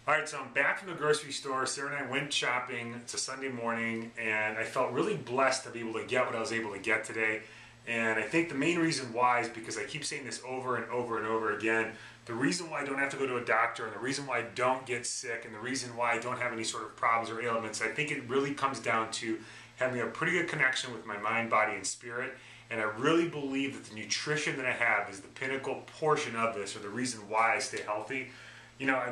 Alright, so I'm back from the grocery store. Sarah and I went shopping. It's a Sunday morning, and I felt really blessed to be able to get what I was able to get today. And I think the main reason why is because I keep saying this over and over and over again. The reason why I don't have to go to a doctor, and the reason why I don't get sick, and the reason why I don't have any sort of problems or ailments, I think it really comes down to having a pretty good connection with my mind, body, and spirit. And I really believe that the nutrition that I have is the pinnacle portion of this, or the reason why I stay healthy. You know,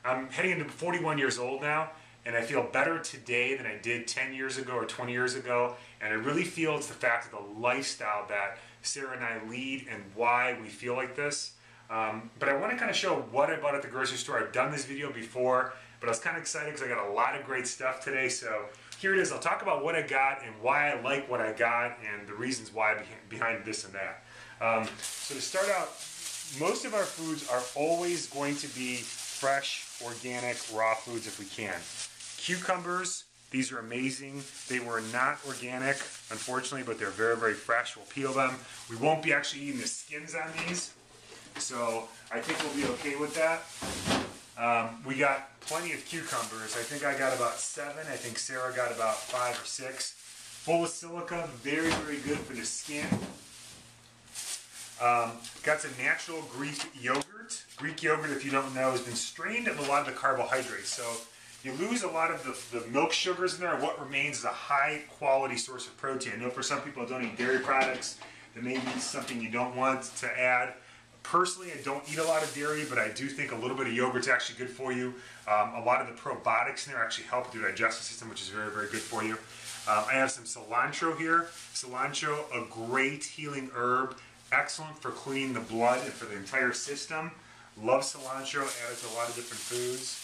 I'm heading into 41 years old now, and I feel better today than I did 10 years ago or 20 years ago. And I really feel it's the fact of the lifestyle that Sarah and I lead and why we feel like this. But I want to kind of show what I bought at the grocery store. I've done this video before, but I was kind of excited because I got a lot of great stuff today. So here it is. I'll talk about what I got and why I like what I got and the reasons why behind this and that. So to start out, most of our foods are always going to be fresh, organic, raw foods if we can. Cucumbers, these are amazing. They were not organic, unfortunately, but they're very, very fresh. We'll peel them. We won't be actually eating the skins on these, so I think we'll be okay with that. We got plenty of cucumbers. I think I got about 7. I think Sarah got about 5 or 6. Full of silica, very, very good for the skin. Got some natural Greek yogurt. Greek yogurt, if you don't know, has been strained of a lot of the carbohydrates. So you lose a lot of the milk sugars in there. What remains is a high quality source of protein. I know for some people that don't eat dairy products, that may be something you don't want to add. Personally, I don't eat a lot of dairy, but I do think a little bit of yogurt's actually good for you. A lot of the probiotics in there actually help with your digestive system, which is very, very good for you. I have some cilantro here. Cilantro, a great healing herb. Excellent for cleaning the blood and for the entire system. Love cilantro, added to a lot of different foods.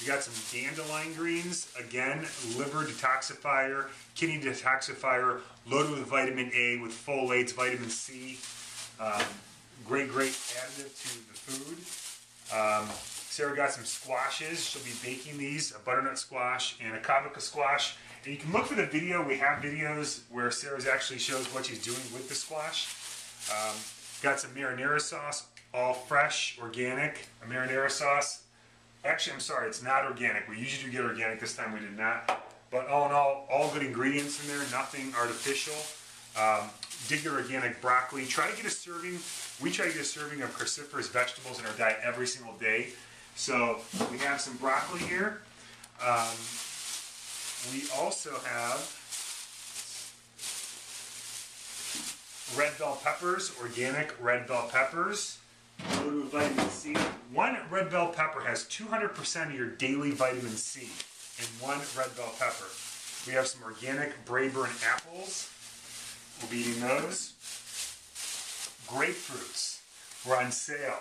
We got some dandelion greens. Again, liver detoxifier, kidney detoxifier, loaded with vitamin A, with folates, vitamin C. Great additive to the food. Sarah got some squashes. She'll be baking these, a butternut squash and a kavika squash. And you can look for the video. We have videos where Sarah actually shows what she's doing with the squash. Got some marinara sauce, all fresh, organic, a marinara sauce. Actually, I'm sorry, it's not organic. We usually do get organic. This time we did not. But all in all good ingredients in there, nothing artificial. Did get organic broccoli. We try to get a serving of cruciferous vegetables in our diet every single day. So we have some broccoli here. We also have red bell peppers, organic red bell peppers, loaded with vitamin C. One red bell pepper has 200% of your daily vitamin C in one red bell pepper. We have some organic Braeburn apples. We'll be eating those. Grapefruits were on sale,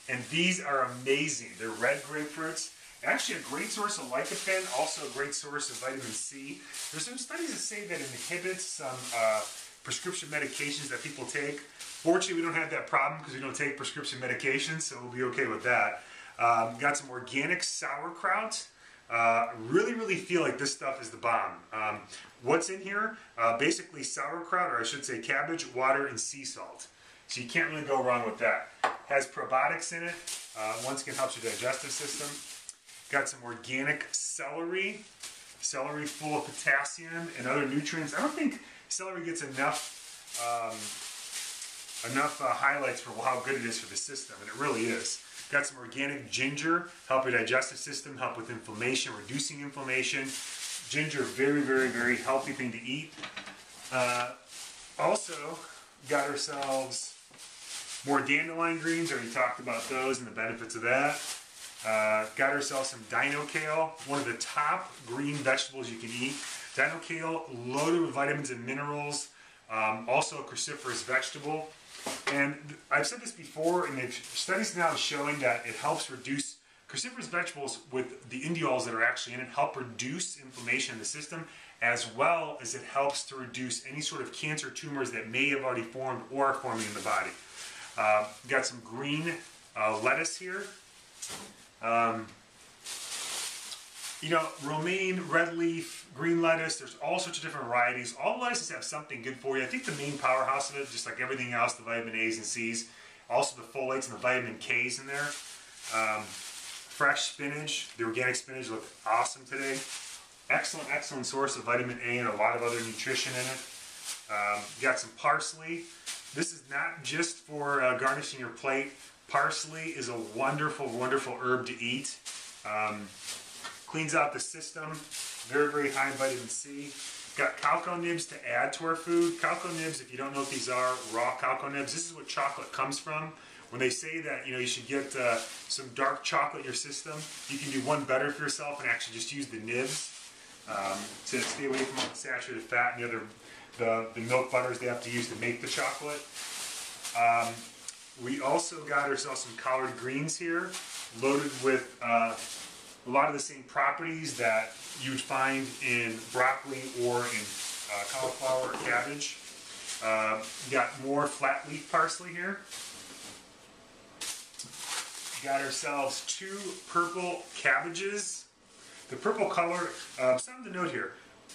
and these are amazing. They're red grapefruits. Actually a great source of lycopene, also a great source of vitamin C. There's some studies that say that it inhibits some prescription medications that people take. Fortunately, we don't have that problem because we don't take prescription medications, so we'll be okay with that. Got some organic sauerkraut. Really feel like this stuff is the bomb. What's in here? Basically sauerkraut, or I should say cabbage, water, and sea salt. So you can't really go wrong with that. Has probiotics in it. Once again, helps your digestive system. Got some organic celery. Celery full of potassium and other nutrients. I don't think celery gets enough highlights for how good it is for the system, and it really is. Got some organic ginger, help your digestive system, help with inflammation, reducing inflammation. Ginger, very healthy thing to eat. Also, got ourselves more dandelion greens. Already talked about those and the benefits of that. Got ourselves some dino kale, one of the top green vegetables you can eat. Dino kale, loaded with vitamins and minerals, also a cruciferous vegetable. And I've said this before, and studies now showing that it helps reduce cruciferous vegetables with the indiols that are actually in it, help reduce inflammation in the system, as well as it helps to reduce any sort of cancer tumors that may have already formed or are forming in the body. Got some green lettuce here. You know, romaine, red leaf, green lettuce, there's all sorts of different varieties. All lettuces have something good for you. I think the main powerhouse of it, just like everything else, the vitamin A's and C's, also the folates and the vitamin K's in there. fresh spinach. The organic spinach looked awesome today. Excellent, excellent source of vitamin A and a lot of other nutrition in it. Got some parsley. This is not just for garnishing your plate. Parsley is a wonderful, wonderful herb to eat. Cleans out the system. Very, very high in vitamin C. Got cocoa nibs to add to our food. Cocoa nibs, if you don't know what these are, raw cocoa nibs. This is what chocolate comes from. When they say that you should get some dark chocolate in your system, you can do one better for yourself and actually just use the nibs to stay away from all the saturated fat and the milk butters they have to use to make the chocolate. We also got ourselves some collard greens here, loaded with a lot of the same properties that you would find in broccoli or in cauliflower or cabbage. Got more flat leaf parsley here. Got ourselves 2 purple cabbages. The purple color, something to note here,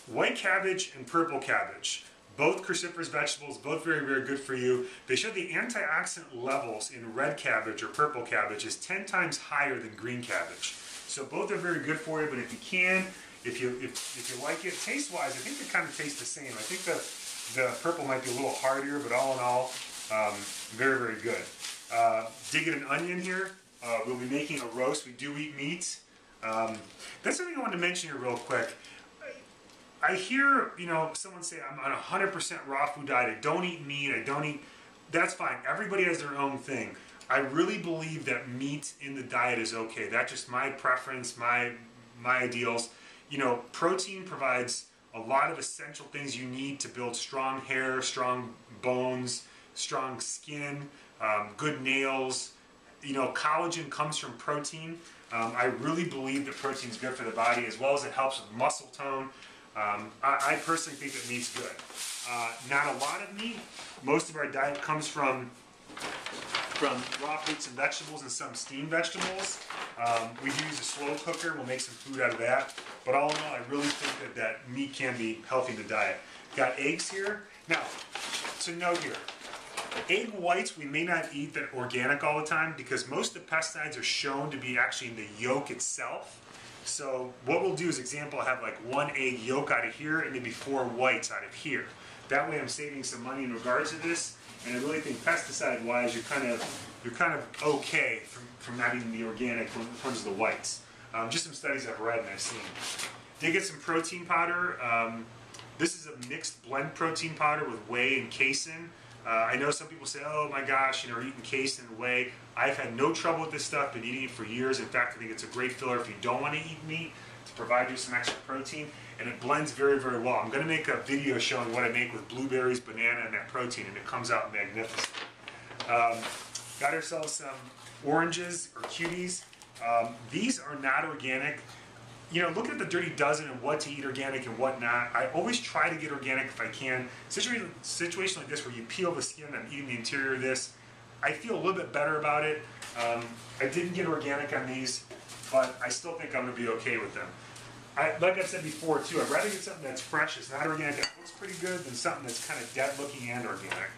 white cabbage and purple cabbage. Both cruciferous vegetables, both very, very good for you. They show the antioxidant levels in red cabbage or purple cabbage is 10 times higher than green cabbage. So both are very good for you, but if you can, if you like it, taste-wise, I think they kind of taste the same. I think the purple might be a little hardier, but all in all, very, very good. Digging an onion here. We'll be making a roast. We do eat meat. That's something I want to mention here real quick. I hear, someone say, I'm on a 100% raw food diet. I don't eat meat. I don't eat. That's fine. Everybody has their own thing. I really believe that meat in the diet is okay. That's just my preference, my ideals. Protein provides a lot of essential things you need to build strong hair, strong bones, strong skin, good nails. Collagen comes from protein. I really believe that protein is good for the body, as well as it helps with muscle tone. I personally think that meat's good. Not a lot of meat. Most of our diet comes from raw fruits and vegetables and some steamed vegetables. We do use a slow cooker. We'll make some food out of that. But all in all, I really think that meat can be healthy in the diet. Got eggs here. Now, to note here, egg whites we may not eat that organic all the time because most of the pesticides are shown to be actually in the yolk itself. So what we'll do is, example, I have like 1 egg yolk out of here and maybe 4 whites out of here. That way I'm saving some money in regards to this, and I really think pesticide-wise you're kind of okay from not eating the organic when it comes to the whites. Just some studies I've read and I've seen. Did get some protein powder. This is a mixed blend protein powder with whey and casein. I know some people say, oh my gosh, are eating casein and whey. I've had no trouble with this stuff, been eating it for years. In fact, I think it's a great filler if you don't want to eat meat to provide you some extra protein, and it blends very, very well. I'm going to make a video showing what I make with blueberries, banana, and that protein, and it comes out magnificent. Got ourselves some oranges or cuties. These are not organic. Looking at the Dirty Dozen and what to eat organic and what not, I always try to get organic if I can. Situation like this where you peel the skin and I'm eating the interior of this, I feel a little bit better about it. I didn't get organic on these, but I still think I'm going to be okay with them. Like I've said before too, I'd rather get something that's fresh, it's not organic, that looks pretty good, than something that's kind of dead looking and organic.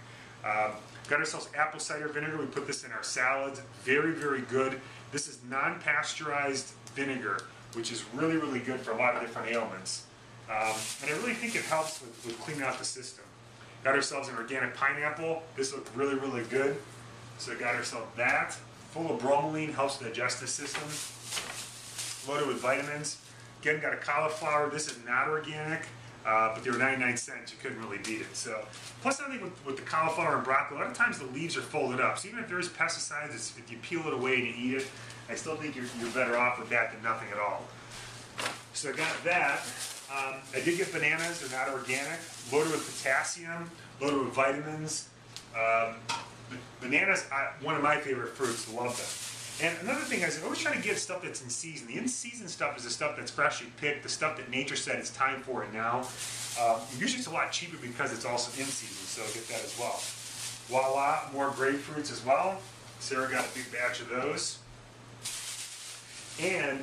Got ourselves apple cider vinegar. We put this in our salads. Very, very good. This is non-pasteurized vinegar, which is really, really good for a lot of different ailments. And I really think it helps with cleaning out the system. Got ourselves an organic pineapple. This looked really, really good. So got ourselves that. Full of bromelain, helps the digestive system. Loaded with vitamins. Again, got a cauliflower. This is not organic, but they were 99 cents. You couldn't really beat it. So, plus I think with the cauliflower and broccoli, a lot of times the leaves are folded up. So even if there's pesticides, if you peel it away and you eat it, I still think you're better off with that than nothing at all. So I got that. I did get bananas. They're not organic. Loaded with potassium, loaded with vitamins. Bananas, one of my favorite fruits. Love them. And another thing is, I always try to get stuff that's in season. The in-season stuff is the stuff that's freshly picked, the stuff that nature said it's time for it now. Usually it's a lot cheaper because it's also in season, so I get that as well. Voila, more grapefruits as well. Sarah got a big batch of those. And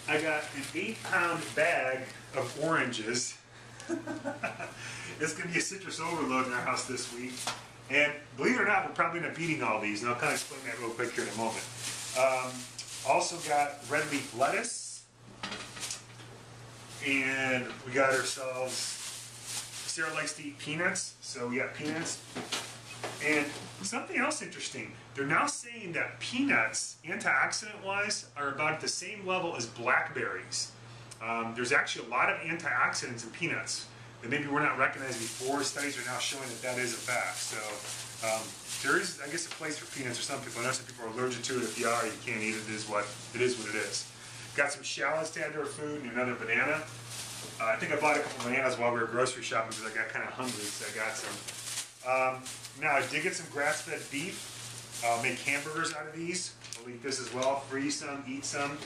I got an 8-pound bag of oranges. It's going to be a citrus overload in our house this week. And believe it or not, we'll probably end up eating all these, and I'll kind of explain that real quick here in a moment. Also got red leaf lettuce. And we got ourselves, Sarah likes to eat peanuts, so we got peanuts. And something else interesting, they're now saying that peanuts, antioxidant-wise, are about at the same level as blackberries. There's actually a lot of antioxidants in peanuts that maybe were not recognized before. Studies are now showing that that is a fact. So there is, I guess, a place for peanuts for some people. I know some people are allergic to it. If you are, you can't eat it. It is what it is. Got some shallots to add to our food and another banana. I think I bought a couple bananas while we were grocery shopping because I got kind of hungry, so I got some. Now I did get some grass-fed beef. I'll make hamburgers out of these. I'll eat this as well. Freeze some, eat some.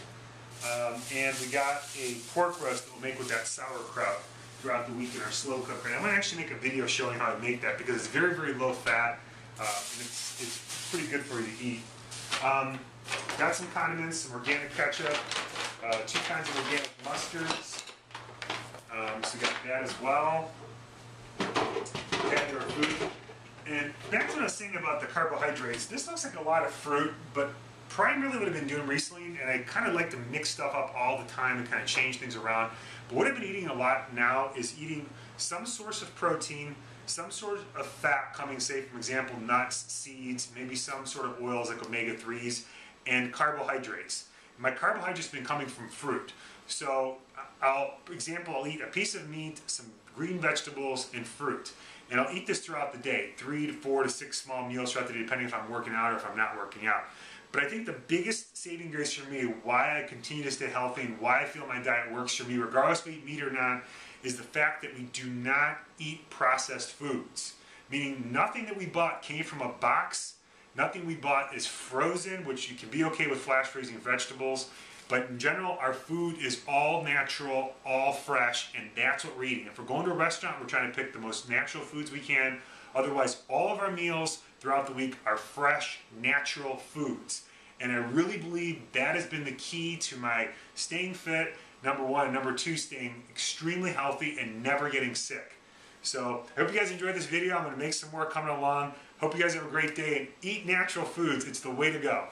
And we got a pork roast that we'll make with that sauerkraut throughout the week in our slow cooker. And I'm going to actually make a video showing how to make that because it's very, very low fat. And it's pretty good for you to eat. Got some condiments, some organic ketchup, 2 kinds of organic mustards. So we got that as well. Add to our food. And back to what I was saying about the carbohydrates, this looks like a lot of fruit, but primarily what I've been doing recently, and I kind of like to mix stuff up all the time and kind of change things around, but what I've been eating a lot now is eating some source of protein, some sort of fat coming, say, from example, nuts, seeds, maybe some sort of oils like omega-3s, and carbohydrates. My carbohydrates have been coming from fruit. So, I'll eat a piece of meat, some green vegetables, and fruit. And I'll eat this throughout the day, 3 to 4 to 6 small meals throughout the day, depending if I'm working out or if I'm not working out. But I think the biggest saving grace for me, why I continue to stay healthy and why I feel my diet works for me, regardless if we eat meat or not, is the fact that we do not eat processed foods. Meaning nothing that we bought came from a box, nothing we bought is frozen, which you can be okay with flash freezing vegetables. But in general, our food is all natural, all fresh, and that's what we're eating. If we're going to a restaurant, we're trying to pick the most natural foods we can. Otherwise, all of our meals throughout the week are fresh, natural foods. And I really believe that has been the key to my staying fit, number 1, and number 2, staying extremely healthy and never getting sick. So, I hope you guys enjoyed this video. I'm going to make some more coming along. Hope you guys have a great day and eat natural foods. It's the way to go.